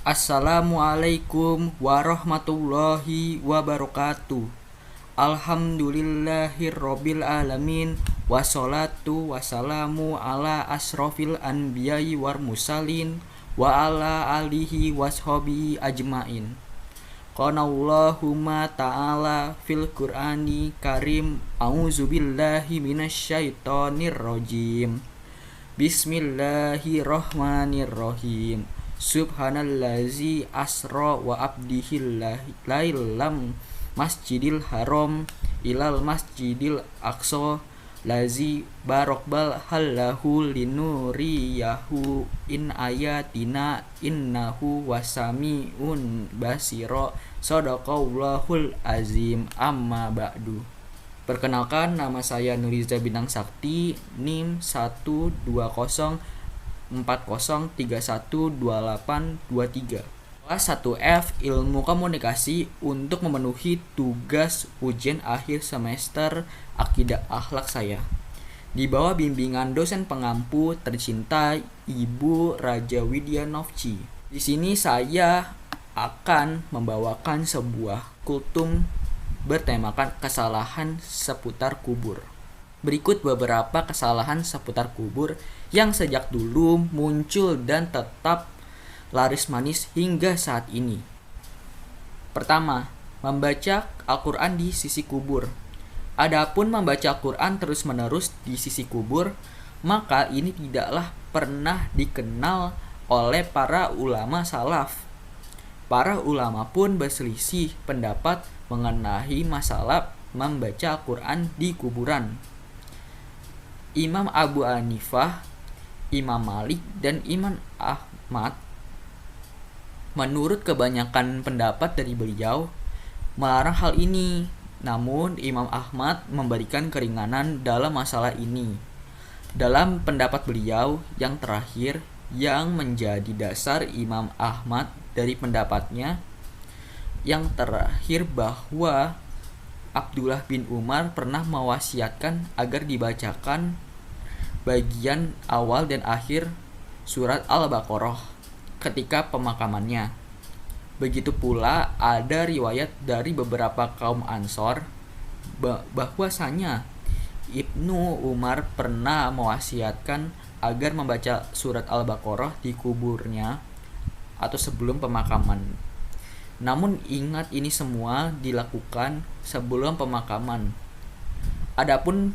Assalamualaikum warahmatullahi wabarakatuh. Alhamdulillahirabbil alamin. Wassalatu wassalamu ala asrofil anbiya'i war musalin wa ala alihi washabihi ajmain. Qanallahumma ta'ala fil qur'ani karim. A'udzubillahi minasyaitonir rajim. Bismillahirrahmanirrahim. Subhanallazi asra wa abdihil lailam masjidil haram ilal masjidil aqsa lazi barokbal halahu linuriyahu in ayatina innahu wasami'un basiro. Shadaqallahul azim. Amma ba'du. Perkenalkan, nama saya Nuriza Bintang Sakti, NIM 12040312823. Kelas 1F Ilmu Komunikasi untuk memenuhi tugas ujian akhir semester Akidah Akhlak saya. Di bawah bimbingan dosen pengampu tercinta Ibu Raja Widya Novci. Di sini saya akan membawakan sebuah kultum bertemakan kesalahan seputar kubur. Berikut beberapa kesalahan seputar kubur yang sejak dulu muncul dan tetap laris manis hingga saat ini. Pertama, membaca Al-Quran di sisi kubur. Adapun membaca Al-Quran terus-menerus di sisi kubur, maka ini tidaklah pernah dikenal oleh para ulama salaf. Para ulama pun berselisih pendapat mengenai masalah membaca Al-Quran di kuburan. Imam Abu Hanifah, Imam Malik, dan Imam Ahmad menurut kebanyakan pendapat dari beliau melarang hal ini. Namun Imam Ahmad memberikan keringanan dalam masalah ini. Dalam pendapat beliau yang terakhir yang menjadi dasar Imam Ahmad dari pendapatnya yang terakhir bahwa Abdullah bin Umar pernah mewasiatkan agar dibacakan bagian awal dan akhir surat Al-Baqarah ketika pemakamannya. Begitu pula ada riwayat dari beberapa kaum Ansor bahwasanya Ibnu Umar pernah mewasiatkan agar membaca surat Al-Baqarah di kuburnya atau sebelum pemakaman. Namun ingat, ini semua dilakukan sebelum pemakaman. Adapun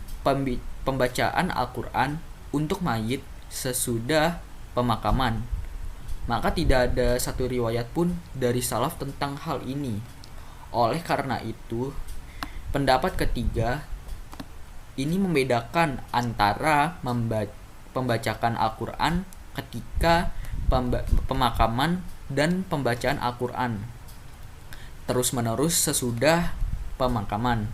pembacaan Al-Quran untuk mayit sesudah pemakaman, maka tidak ada satu riwayat pun dari salaf tentang hal ini. Oleh karena itu, pendapat ketiga ini membedakan antara pembacaan Al-Quran ketika pemakaman dan pembacaan Al-Quran terus-menerus sesudah pemakaman.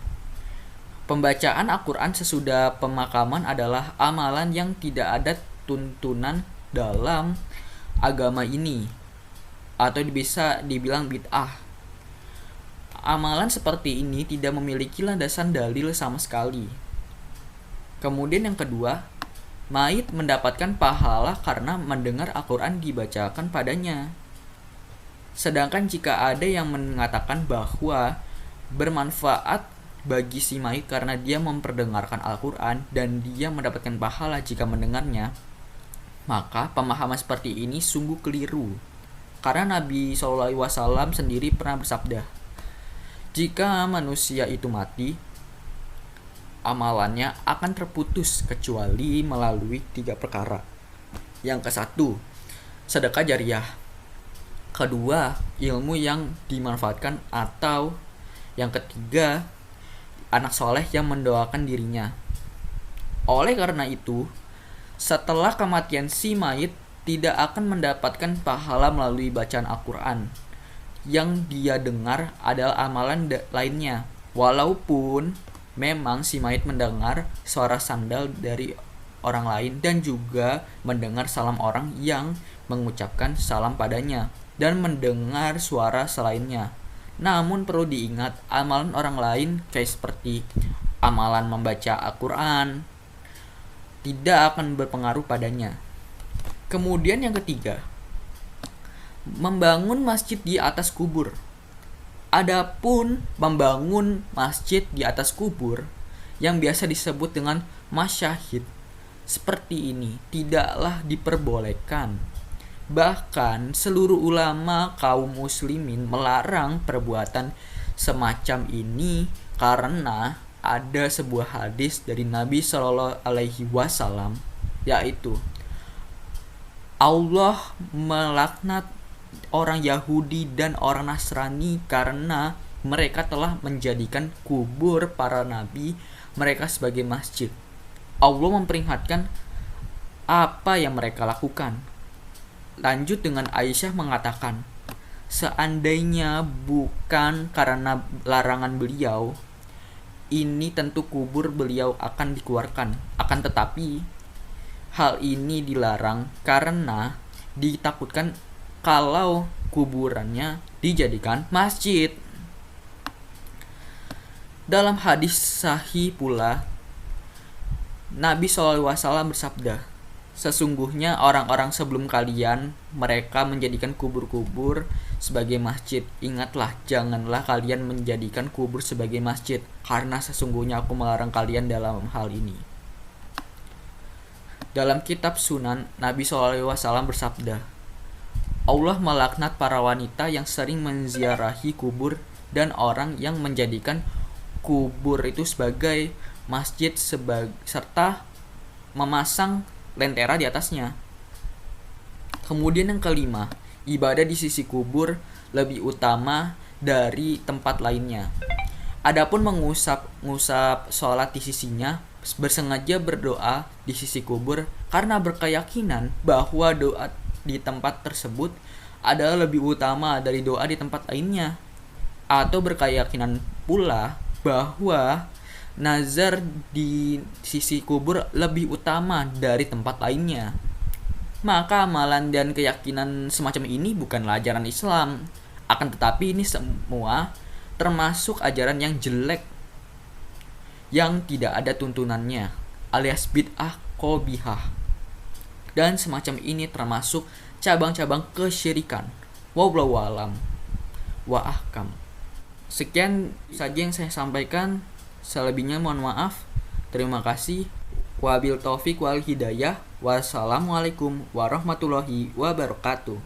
Pembacaan Al-Quran sesudah pemakaman adalah amalan yang tidak ada tuntunan dalam agama ini, atau bisa dibilang bid'ah. Amalan seperti ini tidak memiliki landasan dalil sama sekali. Kemudian yang kedua, mayit mendapatkan pahala karena mendengar Al-Quran dibacakan padanya. Sedangkan jika ada yang mengatakan bahwa bermanfaat bagi si mayit karena dia memperdengarkan Al-Quran dan dia mendapatkan pahala jika mendengarnya, maka pemahaman seperti ini sungguh keliru. Karena Nabi SAW sendiri pernah bersabda, jika manusia itu mati, amalannya akan terputus kecuali melalui 3 perkara. Yang ke-1, sedekah jariah. Kedua, ilmu yang dimanfaatkan, atau yang ketiga, anak soleh yang mendoakan dirinya. Oleh karena itu, setelah kematian si mayit tidak akan mendapatkan pahala melalui bacaan Al-Quran. Yang dia dengar adalah amalan lainnya. Walaupun memang si mayit mendengar suara sandal dari orang lain dan juga mendengar salam orang yang mengucapkan salam padanya dan mendengar suara selainnya. Namun perlu diingat, amalan orang lain kayak seperti amalan membaca Al-Quran tidak akan berpengaruh padanya. Kemudian yang ketiga, membangun masjid di atas kubur. Adapun membangun masjid di atas kubur yang biasa disebut dengan masyahid seperti ini tidaklah diperbolehkan. Bahkan seluruh ulama kaum muslimin melarang perbuatan semacam ini karena ada sebuah hadis dari Nabi Shallallahu Alaihi Wasallam, yaitu Allah melaknat orang Yahudi dan orang Nasrani karena mereka telah menjadikan kubur para nabi mereka sebagai masjid. Allah memperingatkan apa yang mereka lakukan. Lanjut dengan Aisyah mengatakan, seandainya bukan karena larangan beliau, ini tentu kubur beliau akan dikeluarkan. Akan tetapi, hal ini dilarang karena ditakutkan kalau kuburannya dijadikan masjid. Dalam hadis sahih pula, Nabi SAW bersabda, sesungguhnya orang-orang sebelum kalian, mereka menjadikan kubur-kubur sebagai masjid. Ingatlah, janganlah kalian menjadikan kubur sebagai masjid, karena sesungguhnya aku melarang kalian dalam hal ini. Dalam kitab Sunan, Nabi SAW bersabda, Allah melaknat para wanita yang sering menziarahi kubur dan orang yang menjadikan kubur itu sebagai masjid serta memasang lentera di atasnya. Kemudian yang kelima, ibadah di sisi kubur lebih utama dari tempat lainnya. Adapun mengusap sholat di sisinya, bersengaja berdoa di sisi kubur karena berkeyakinan bahwa doa di tempat tersebut adalah lebih utama dari doa di tempat lainnya, atau berkeyakinan pula bahwa nazar di sisi kubur lebih utama dari tempat lainnya. Maka amalan dan keyakinan semacam ini bukanlah ajaran Islam. Akan tetapi ini semua termasuk ajaran yang jelek, yang tidak ada tuntunannya, alias bid'ah qobihah. Dan semacam ini termasuk cabang-cabang kesyirikan. Wallahu a'lam wa ahkam. Sekian saja yang saya sampaikan. Selebihnya mohon maaf. Terima kasih. Wabil taufik wal hidayah. Wassalamualaikum warahmatullahi wabarakatuh.